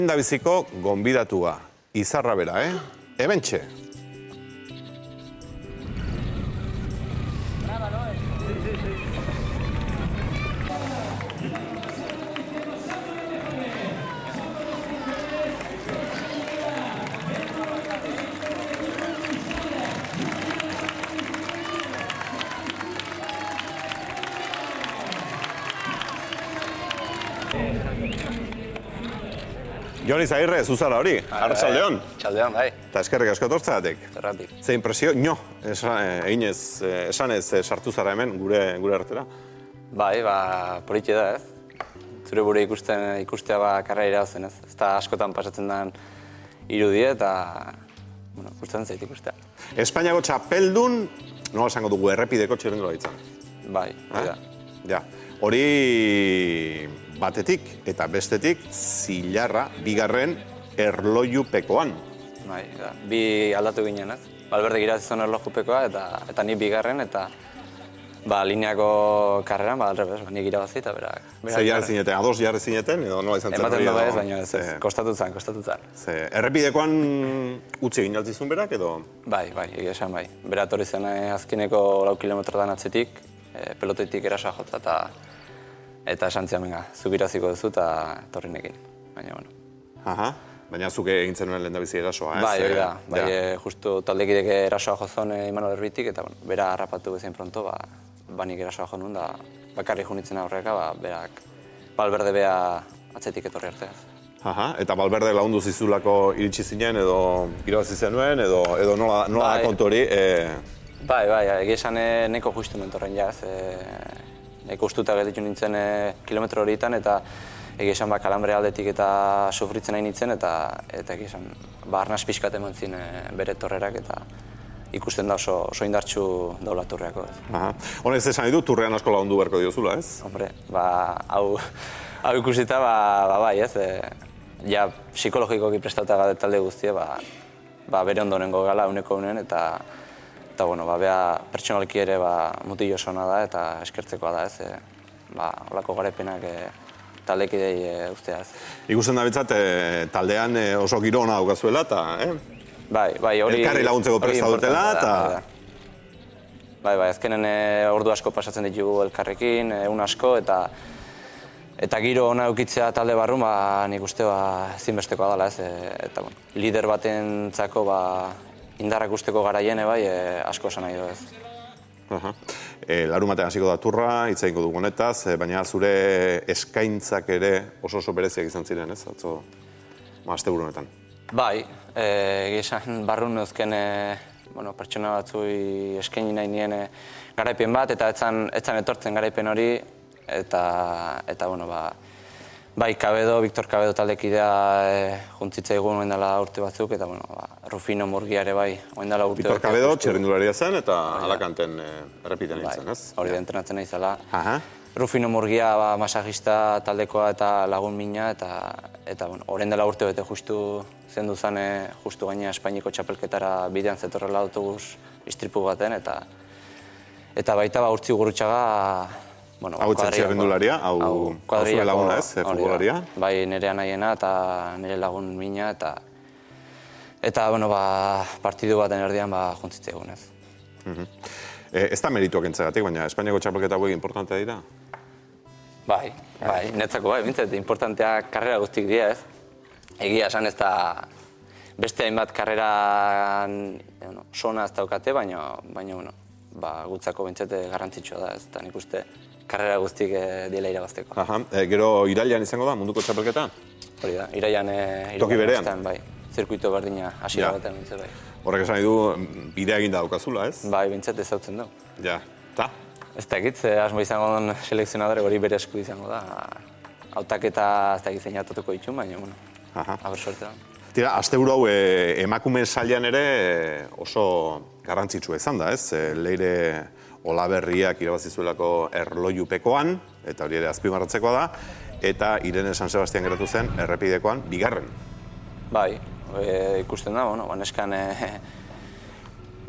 Endabiziko gonbidatua, Izarra bera, Hementxe. Jon Izagirre, zuzara hori, Arratsaldeon. Txaldeon, bai. Eta eskerrik asko etortzeagatik. Zerratik. Ze impresio, esanez sartu zara hemen gure artera. Bai, politxe da, ez? Zure buru ikustea karrera irabazen, ez? Ez da askotan pasatzen den irudie eta, gustatzen zait ikustea. Espainiako txapeldun, nola esango dugu, errepideko txirrindula ditzan. Bai, da. Ja, hori batetik eta bestetik zilarra bigarren erlojupekoan. Bai, da. Bi aldatu ginen, ez? Balberdek irazizun erlojupekoa eta ni bigarren eta lineako karreran, aldrebez, nik irabazi eta berak. Ze jarri zineten, ados jarri zineten edo nola izan zen hori? Ematen ez, baina ez, kostatu zan. Ze errepidekoan utzi egin altzizun berak edo? Bai, egia esan bai. Bera etorri zen azkeneko 4 kilometrotan atzetik, pelotetik erasoa jota eta esan zian, zuk iraziko duzu eta etorri nekin, baina, Aha, baina zuk egin zenuen lehendabizi erasoa, ez? Bai, hori da, justu taldekidek erasoa jozon Imanol Erbitik, eta bera harrapatu bezain pronto, nik erasoa jo nuen, da bakarrik junitzen aurreka, berak Balberde bea atzetik etorri arteaz. Aha, eta Balberde lagundu zizulako iritsi zinen edo irabazi zenuen edo nola da kontu hori? Bai, egia esan neko justu mentorren jaz. Neko ustuta gelditu nintzen kilometro horietan eta egia esan kalambre aldetik eta sufritzen nahi nintzen eta egia esan arnaz pixkat eman zin bere torrerak eta ikusten da oso indartxu daula turreako. Honek esan ditu, turrean asko lagundu beharko diozula, ez? Hombre, hau ikusita, bai, ez? Ja, psikologikoki prestauta gade talde guztie, bere ondonengo gala uneko unen eta bea pertsonalki ere mutillo osona da eta eskertzekoa da, ez? Olako garepenak taldekidei ustea, ez? Ikusten da betzat, taldean oso giro ona daukazuela eta, Bai, hori... Elkarri laguntzeko presta dutela eta... Bai, azkenen ordu asko pasatzen ditugu elkarrekin, egun asko eta giro ona eukitzea talde barrun, nik uste ezinbestekoa dela, ez? Eta lider batentzako indarrak usteko garaien asko esan nahi du, ez. Larunbatean hasiko da turra, hitz egingo dugu honetaz, baina zure eskaintzak ere oso bereziak izan ziren, ez? Atzo, asteburu honetan. Bai, egizan barrun euzken pertsona batzui eskaini nahi nien garaipen bat, eta etzan etortzen garaipen hori, eta bai, Victor Kabedo taldekidea juntzitza egun oen dela urte batzuk, eta Rufino Murgia ere bai, oen dela urte batzuk. Victor Kabedo txerrindularia zen eta Alakanten errepiten nintzen, ez? Hori da entrenatzen nahi zela. Rufino Murgia masajista taldekoa eta lagun mina, eta horren dela urte bete justu zendu zen justu gaina Espainiko txapelketara bidean zetorrela autobus istripu baten, eta baita urtzi gurutxaga hau etzen txerrindularia, hau zure laguna ez, futbolaria? Bai, nire anaiena eta nire lagun mina eta partidu baten erdian juntzitze egun ez. Ez da merituak entzegatik, baina Espainiako txapelketa hauek importantea dira? Bai, netzako bintzat, importantea karrera guztik dira ez. Egia esan ez da beste hainbat karreran sona ez daukate, baina gutzako bintzat garrantzitsua da ez, eta nik uste karrera guztik dila irabazteko. Gero irailean izango da, munduko txapelketa? Hori da, irailean toki berean? Bai, zirkuito berdina hasiera batean bintzat bai. Horrek esan du, bidea eginda daukazula, ez? Bai, bintzat ezautzen du. Ja, eta? Ez dakit, asmo izango den selekzionadore hori bere esku izango da. Hautaketa ez dakit zeinatatuko ditu, baina, aber sorte da. Tira, asteburu hau emakumeen sailean ere oso garrantzitsua izan da, ez? Leire Olaberriak irabazizuelako erlojupekoan, eta hori ere azpimarratzekoa da, eta Irene San Sebastian geratu zen errepidekoan bigarren. Bai, ikusten da,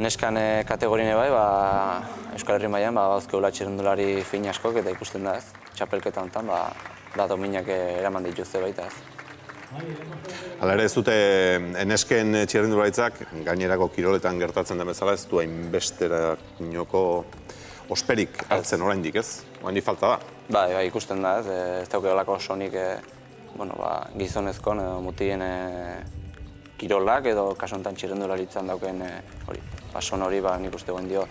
neskan kategorine bai, Euskal Herri mailan gauzkeula txirrindulari fin askok eta ikusten da ez. Txapelketa honetan, dominak eraman dituzte baita ez. Hala ere ez dute enesken txirrindularitzak gainerako kiroletan gertatzen den bezala ez du hainbesterainoko osperik hartzen oraindik, ez? Oraindik falta da. Bai, ikusten da, ez daukeolako sonik gizonezkon edo mutien kirolak edo kasu honetan txirrindularitzan dauken hori. Son hori nik uste guen dio,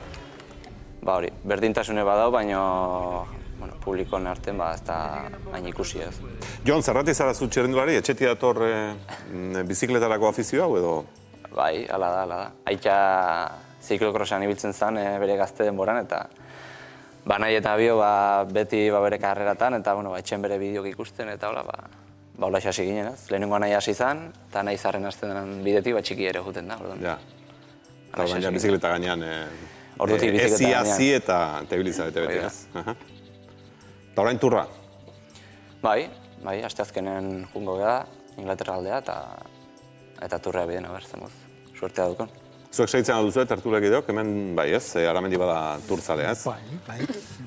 berdintasune badau, baina publikoen artean ez da hain ikusi ez. Jon, zerratik zara zu txirrindulari, etxetik dator bizikletarako afizio hau edo? Bai, hala da. Aita ziklokrosan ibiltzen zen bere gazte denboran eta nahi eta bio beti bere karreratan eta etxen bere bideok ikusten eta hola hasi ginen ez. Lehenengoa nahi hasi zen eta nahi zarren hasten denan bidetik txiki ere juten da. Ja, eta baina bizikleta gainean ezi eta tebilizarete beti ez. Eta orain turra? Bai, asteazkenen jungo gara, Inglaterra aldea eta turrea bidena berzemuz. Suertea dukon. Zuek segitzen duzu tertuliak ideok, hemen bai ez, Aramendi bada turzalea ez?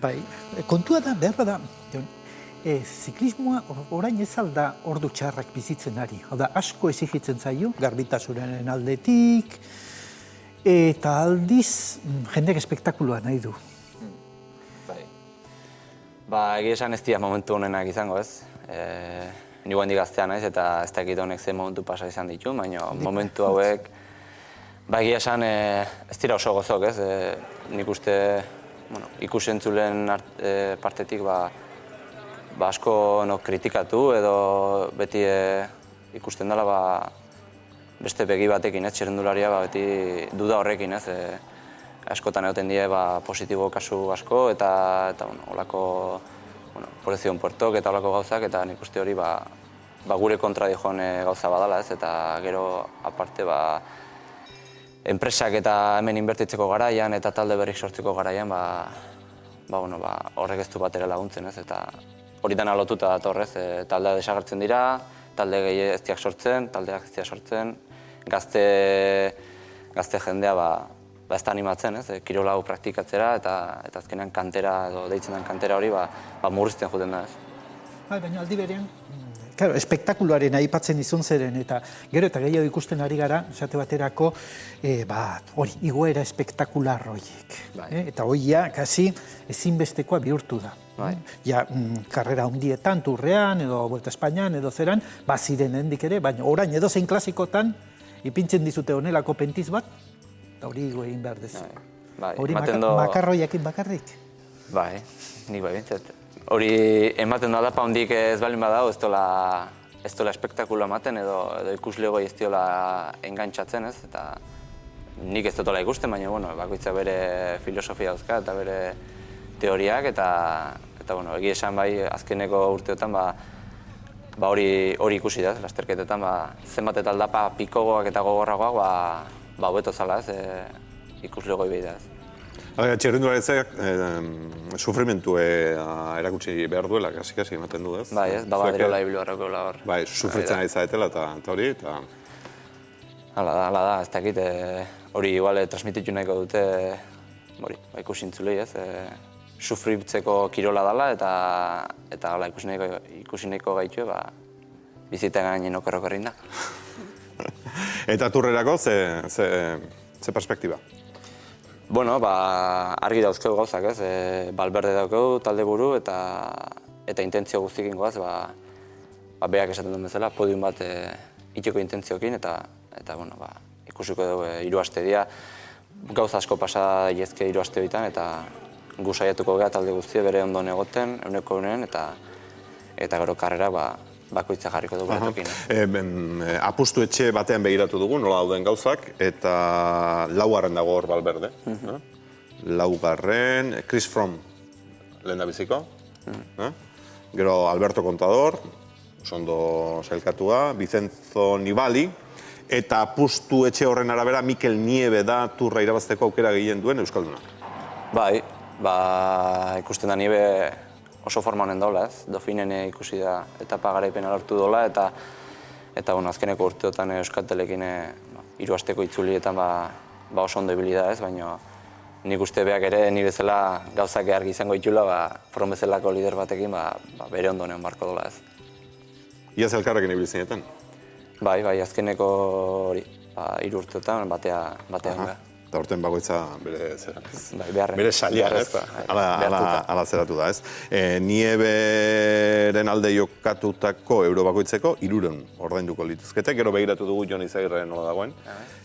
Bai. Kontua da, behar da, ziklismoa orain ez alda ordu txarrak bizitzen ari. Hau da, asko exigitzen zaio, garbitasunaren aldetik, eta aldiz jendek espektakuloa nahi du. Egia esan ez dira momentu honenak izango ez. Ni guendik gaztea naiz eta ez dakit honek ze momentu pasa izan ditu, baina momentu hauek egia esan ez dira oso gozok ez. Nik uste ikusentzulen partetik asko kritikatu edo beti ikusten dela beste begi batekin ez, txirrindularia beti duda horrekin ez. Askotan egoten die positibo kasu asko eta holako polizion puertok eta holako gauzak eta nik uste hori gure kontra dijoan gauza badala ez eta gero aparte enpresak eta hemen inbertitzeko garaian eta talde berrik sortzeko garaian horrek ez du bat ere laguntzen ez eta hori dena lotuta datorrez taldea desagertzen dira, talde gehi eztiak sortzen, taldeak eztiak sortzen, gazte jendea ez da animatzen, kirola hau praktikatzera eta azkenean kantera edo deitzen den kantera hori murrizten juten da ez. Baina aldi berean, espektakuloaren aipatzen izun zeren eta gero eta gehiago ikusten ari gara, esate baterako, hori, igoera espektakular horiek. Eta hoia, kasi, ezinbestekoa bihurtu da. Ja, karrera hundietan, turrean, edo Vuelta a Espainian, edo zeran, ziren hendik ere, baina orain edo zein klasikotan, ipintzen dizute honelako pentiz bat, eta hori egin behar dezu. Hori makarroiakin bakarrik? Bai, nik bintzat. Hori ematen da pa hondik ez balin badau, ez dola espektakulo ematen edo ikuslego ez diola engantzatzen ez, eta nik ez dola ikusten, baina bakoitza bere filosofia dauzka eta bere teoriak eta egia esan azkeneko urteotan hori ikusi da, lasterketetan zenbat eta aldapa pikogoak eta gogorragoak hobeto zala ez, ikuslego ibidea ez. Txirrindularitzak sufrimentu erakutsi behar duela, kasi ematen du ez? Bai ez, badirela ibili barrakoela hor. Bai, sufritzen ari zaretela eta hori eta... Hala da, ez dakit, hori igual transmititu nahiko dute ikusi intzulei ez, sufritzeko kirola dela eta ikusi nahiko gaitu bizita gainen okerrokerrin da. Eta turrerako ze perspektiba? Bueno, argi dauzkegu gauzak ez, Valverde daukegu talde buru eta intentzio guztikin goaz, beak esaten duen bezala, podium bat itxeko intentziokin eta ikusiko dugu 3 aste dira, gauza asko pasa daizke 3 aste bitan eta gu saiatuko gara talde guztia bere ondo egoten, euneko eunen eta gero karrera bakoitza jarriko dugu etokin. Apustu etxe batean begiratu dugu, nola dauden gauzak, eta 4. dago hor Valverde. 4. Chris Froome, lehen da biziko. Gero Alberto Contador, oso sailkatua, Vincenzo Nibali, eta apustu etxe horren arabera Mikel Nieve da turra irabazteko aukera gehien duen euskalduna. Bai, ikusten da Nieve oso forma honen daula ez, Dofinen ikusi da etapa garaipena lortu dola eta azkeneko urteotan Euskaltelekin 3 asteko itzulietan oso ondo ibili da ez, baina nik uste beak ere ni bezala gauzak argi izango ditula, Froome bezalako lider batekin bere ondo neon barko dola ez. Iaz elkarrekin ibili zineten? Bai, azkeneko hori, 3 urteetan batean gara. Eta horten bakoitza bere zera, Bere saila, ez? Ala zeratu da, ez? Nieberen alde jokatutako euro bakoitzeko 300 ordainduko lituzkete, gero begiratu dugu Jon Izagirre nola dagoen,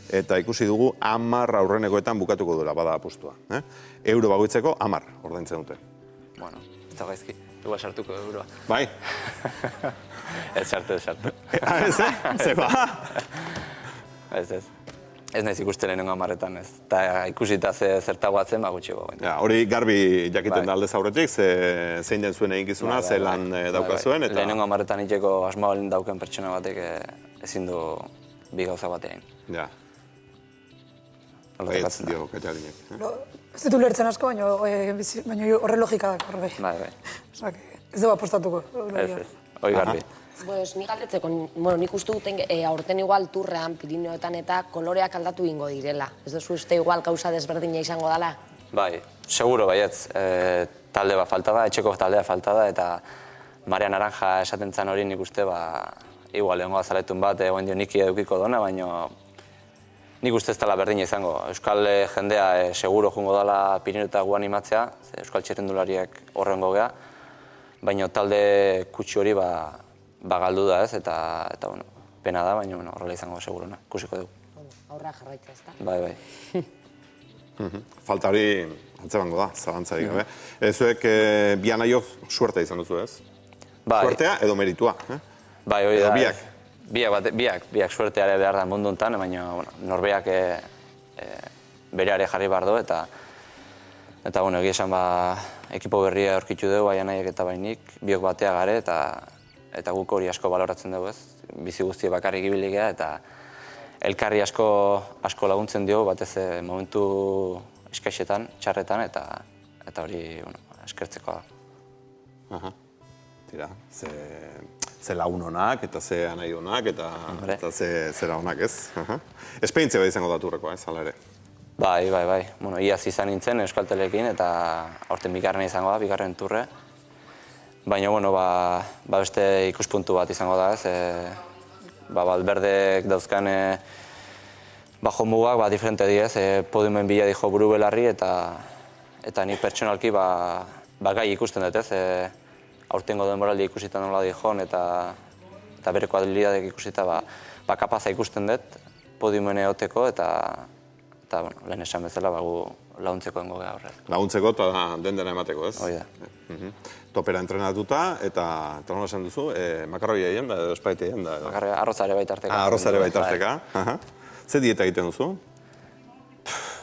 eta ikusi dugu 10 aurrenekoetan bukatuko duela, bada apustua. Euro bakoitzeko 10 ordaintzen dute. Bueno, ez da gaizki, igual sartuko euroa. Bai? Ez sartu. Ez, zeba? Ez. Ez naiz ikusten lehenengo 10etan, ez. Eta ikusita zertagoatzen, gutxiko. Ja, hori garbi jakiten da aldez aurretik, zein den zuen eginkizuna, ze lan daukazuen, eta... Lehenengo 10etan itxeko asmoa dauken pertsona batek ezin du bi gauza batean. Ja. Ez dio, Katxarinek. Ez ditu lertzen asko, baina horre logika da, horre. Bai. Ez dugu apostatuko. Ez, hori garbi. Ni galdetzeko, nik uste duten aurten igual turrean, Pirineoetan eta koloreak aldatu ingo direla. Ez duzu uste igual kausa desberdina izango dela? Bai, seguro baietz. Talde bat falta da, etxeko taldea falta da, eta Marea Naranja esaten zan hori nik uste, igual lehenko azaletun bat, egoen dio niki edukiko dona, baina nik uste ez dela berdina izango. Euskal jendea seguro jungo dela Pirineota gu animatzea, Euskal txirrendulariak horrengo gea, baina talde kutsi hori galdu da ez, eta pena da, baina horrela izango seguruna, ikusiko dugu. Aurra jarraitza, ez da? Bai. Falta hori antzebango da, zalantzarik gabe. Zuek bian aiok suertea izan duzu ez? Suertea edo meritua? Bai, hori da. Biak? Biak suerteare behar da mundu honetan, baina norbeak bereare jarri behar du, eta egia esan ekipo berria aurkitu dugu, bai anaiek eta bainik, biok batea gare, eta guk hori asko baloratzen dugu ez, bizi guztie bakarrik ibili gea, eta elkarri asko laguntzen diogu, batez momentu eskaixetan, txarretan, eta hori eskertzekoa da. Tira, ze lagun honak, eta ze anai honak, eta zera honak ez. Esperientzia bat izango daturrekoa ez, ala ere. Bai. Iaz izan nintzen Euskaltelekin, eta aurten bigarren izango da, bigarren turre. Baina, beste ikuspuntu bat izango da, ez. Valverdek dauzkan bajo mugak, diferente diez, podiumen bila dijo buru belarri, eta nik pertsonalki gai ikusten dut, ez. Aurtengo denboraldi ikusita nola dijon, eta bereko habilidadek ikusita kapaza ikusten dut, podiumen eoteko, eta lehen esan bezala gu laguntzeko dengo geha horrez. Laguntzeko eta dena emateko, ez? Hoi da. Topera entrenatuta, eta nola esan duzu, makarroi egin da, edo espaite egin da? Arrozare baitarteka. Arrozare baitarteka. Ze dieta egiten duzu?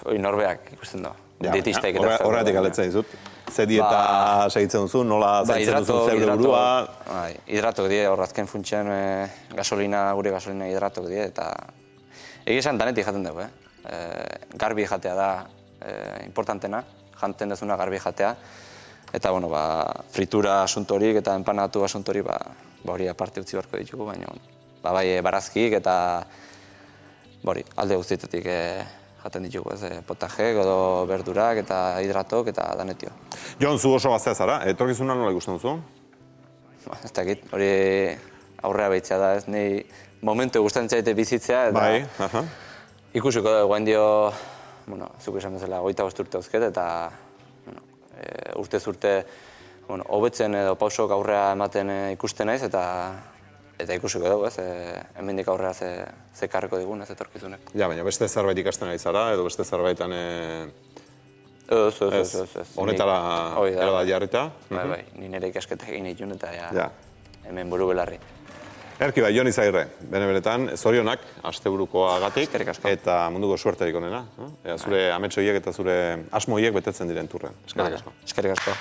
Hori norbeak ikusten du. Dietista egiten duzu. Horretik aletzen dizut. Ze dieta segitzen duzu, nola zaintzen duzu zeure burua? Hidratok die, horrazken funtsian gure gasolina hidratok die, eta egizan danetik jaten dugu, garbi jatea da importantena, janten dezuna garbi jatea, eta fritura asuntorik eta empanatu asuntorik hori aparte utzi beharko ditugu, baina bai barazkik eta alde guztietetik jaten ditugu, potajek edo berdurak eta hidratok eta danetio. Jon, zu oso gaztea zara, etorkizuna nola ikusten duzu? Ez dakit, hori aurrea behitzea da, ez nahi momentu gustatzen zaite bizitzea, eta ikusiko da, guain dio, zuk esan bezala, 25 urte dauzket, eta urtez urte hobetzen edo pausok aurrea ematen ikusten naiz, eta ikusiko dugu, hemendik aurrea ze karriko digun, ez etorkizunek. Ja, baina beste zerbait ikasten ari zara, edo beste zerbaitan... Ez. Honetara erada jarrita? Bai, ni nire ikasketak egin ditun, eta hemen buru belarri. Erki bai, Jon Izagirre, benetan, zorionak, asteburukoagatik, eta munduko suerterik onena. Zure ametso hiek eta zure asmo hiek betetzen diren turren. Eskerrik asko. Eskerrik asko.